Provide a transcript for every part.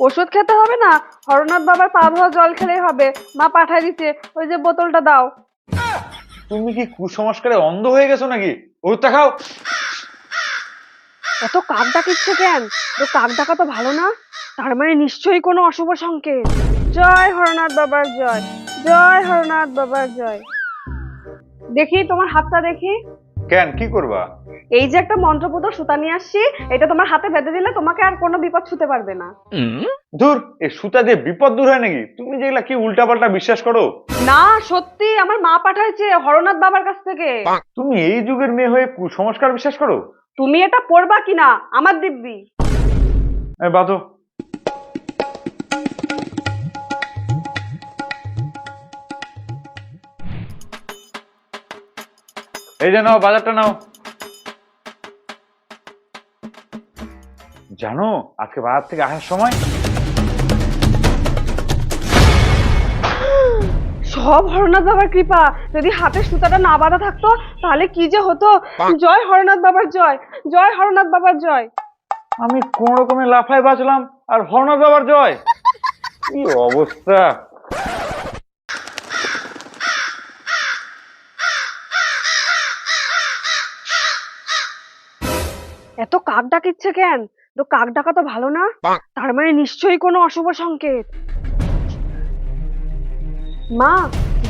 ওষুধ খেতে হবে না, হরনাথ বাবার পা ধোয়া জল খেলেই হবে। মা পাঠাই দিচ্ছে, ওই যে বোতলটা দাও। তুমি কি কুসংস্কারে অন্ধ হয়ে গেছো নাকি? ওষুধটা খাও। এত কাক ডাকিচ্ছে কেন? তো কাক ডাকা তো ভালো না, তার মানে নিশ্চয়ই কোনো অশুভ সংকেত। জয় হরনাথ বাবার জয়, জয় হরনাথ বাবার জয়। দেখি তোমার হাতটা দেখি। কেন, কি করবা? এই যে একটা মন্ত্রপুত সুতা নিয়ে আসছি, এটা তোমার হাতে বেঁধে দিলে তোমাকে আর কোনো বিপদ ছুতে পারবে না। ধুর, এই সুতা দিয়ে বিপদ দূর হয় নাকি? তুমি যেগুলা কি উল্টাপাল্টা বিশ্বাস করো? না সত্যি, আমার মা পাঠাইছে হরনাথ বাবার কাছ থেকে। তুমি এই যুগের মেয়ে হয়ে কুসংস্কার বিশ্বাস করো? তুমি এটা পড়বা কিনা আমার দিব্যি। বাতো। এই যে নাও, বাজারটা নাও। জানো, আজকে বাজার থেকে আসার সময় সব হরনাথ বাবার কৃপা। যদি হাতে সুতাটা না বাঁধা থাকতো তাহলে কি যে হতো। জয় হরনাথ বাবার জয়, জয় হরনাথ বাবার জয়। আমি কোন রকমে লাফায় বাঁচলাম, আর হরনাথ বাবার জয়। কি অবস্থা! এত কাক ডাকিচ্ছে কেন? তো কাক ডাকা তো ভালো না, তার মানে নিশ্চয়ই কোনো অশুভ সংকেত। মা,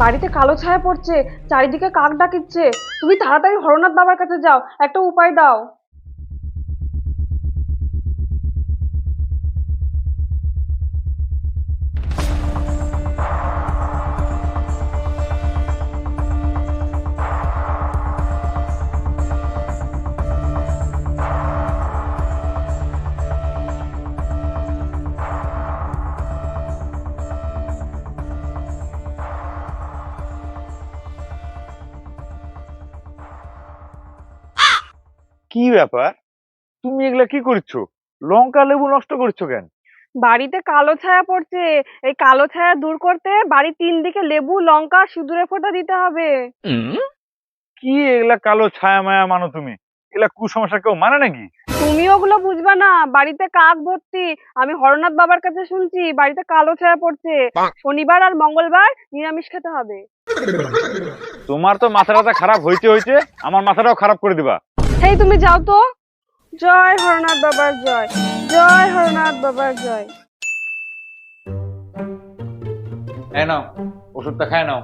বাড়িতে কালো ছায়া পড়ছে, চারিদিকে কাক ডাকিচ্ছে। তুমি তাড়াতাড়ি হরনাথ বাবার কাছে যাও, একটা উপায় দাও। কি ব্যাপার? তুমি এগুলা কি করছো? লঙ্কা লেবু নষ্ট করছো কেন? বাড়িতে কালো ছায়া পড়ছে, এই কালো ছায়া দূর করতে বাড়ির 3 দিকে লেবু লঙ্কা সিঁদুরে ফোঁটা দিতে হবে। কি এগুলা কালো ছায়া মায়া মানো তুমি? এগুলা কুসংস্কার কেউ মানে নাকি? তুমি ওগুলো বুঝবা না, বাড়িতে কাক ভর্তি। আমি হরনাথ বাবার কাছে শুনছি বাড়িতে কালো ছায়া পড়ছে, শনিবার আর মঙ্গলবার নিরামিষ খেতে হবে। তোমার তো মাথাটা খারাপ হইতে হইতে আমার মাথাটাও খারাপ করে দিবা। হেই তুমি যাও তো। জয় হরনাথ বাবার জয়, জয় হরনাথ বাবার জয়। এই নাও, ওষুধটা খায় নাও।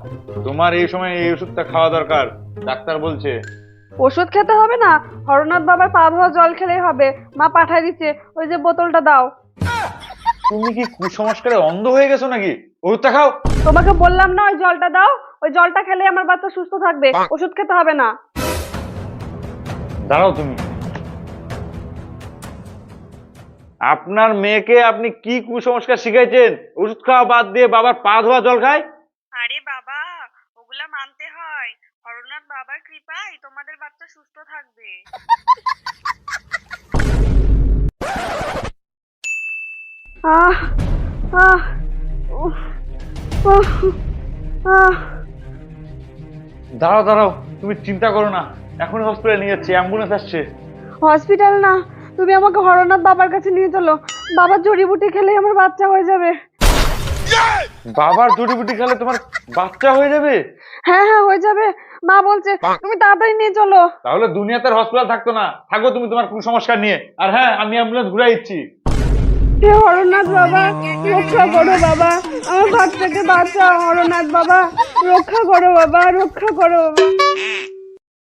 তোমার এই সময় এই ওষুধটা খাওয়া দরকার, ডাক্তার বলছে। ওষুধ খেতে হবে না, হরনাথ বাবার পা ধোয়া জল খেলেই হবে। মা পাঠাই দিচ্ছে, ওই যে বোতলটা দাও। তুমি কি কুসংস্কারে অন্ধ হয়ে গেছো নাকি? ওষুধটা খাও। তোমাকে বললাম না ওই জলটা দাও, ওই জলটা খেলে আমার বাচ্চা সুস্থ থাকবে, ওষুধ খেতে হবে না। দাঁড়াও তুমি। আপনার মেয়েকে আপনি কি কুসংস্কার শিখাইছেন? ওষুধ খাওয়া বাদ দিয়ে বাবার পা ধোয়া জল খায়? আরে বাবা, ওগুলা মানতে হয়। হরনাথ বাবার কৃপায় তোমাদের বাচ্চা সুস্থ থাকবে। আহ আহ উফ, উফ, আহ। দাঁড়াও দাঁড়াও, তুমি চিন্তা করো না, এখন হসপিটালে নিয়ে যাচ্ছি, অ্যাম্বুলেন্স আসছে। হসপিটাল না, তুমি আমাকে হরনাথ বাবার কাছে নিয়ে চলো। বাবার জড়িবুটি খেলে আমার বাচ্চা হয়ে যাবে। বাবার জড়িবুটি খেলে তোমার বাচ্চা হয়ে যাবে? হ্যাঁ হ্যাঁ হয়ে যাবে, মা বলছে। তুমি তাড়াতাড়ি নিয়ে চলো। তাহলে দুনিয়াতে আর হসপিটাল থাকতো না, থাকো তুমি তোমার কুসংস্কার নিয়ে। আর হ্যাঁ, আমি অ্যাম্বুলেন্স ঘুরাই দিচ্ছি। হে হরনাথ বাবা, রক্ষা করো বাবা, আমার বাচ্চাকে বাঁচাও। হরনাথ বাবা, রক্ষা করো বাবা, রক্ষা করো বাবা।